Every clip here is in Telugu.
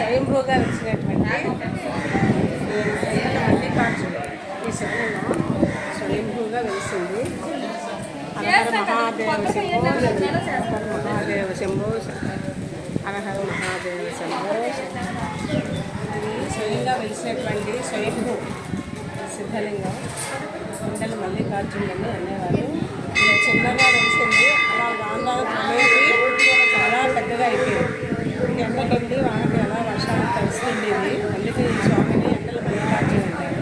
స్వయంభూగా వచ్చినటువంటి మల్లికార్జున ఈ శివలింగం స్వయంభూగా వెలిసింది. హరహర మహాదేవ శంభో, మహాదేవ శంభో, హరహర మహాదేవ శంభో. ఇది స్వయంగా వెలిసినటువంటి స్వయంభూ సిద్ధలింగం. కొండల మల్లికార్జునులని అనేవారు. ఇలా చిన్నగా వెలిసింది, అలా రాగానే క్రమేపీ చాలా పెద్దగా అయిపోయింది. ఎండకండి వానకి ఎలా వర్షాలు తడిస్తుంది. ఇది అందుకే ఈ స్వామిని ఎండల మల్లికార్జున అంటారు.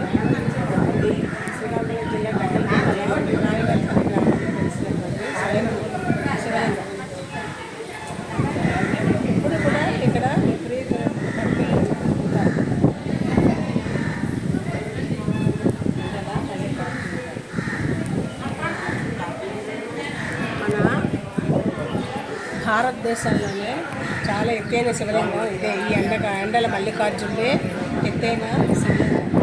ఇది శ్రీకాకుళం జిల్లా కట్టెల రాయగల్పల్లి గ్రామంలో తెలిసినటువంటి స్వయంభూ శివలింగం. ఇప్పుడు కూడా ఇక్కడ విపరీతమైన భక్తులు ఉంటారు. మన భారతదేశంలోనే చాలా ఎత్తైన శివలింగం ఇదే. ఈ ఎండల మల్లికార్జునుడే ఎత్తైన శివలింగం.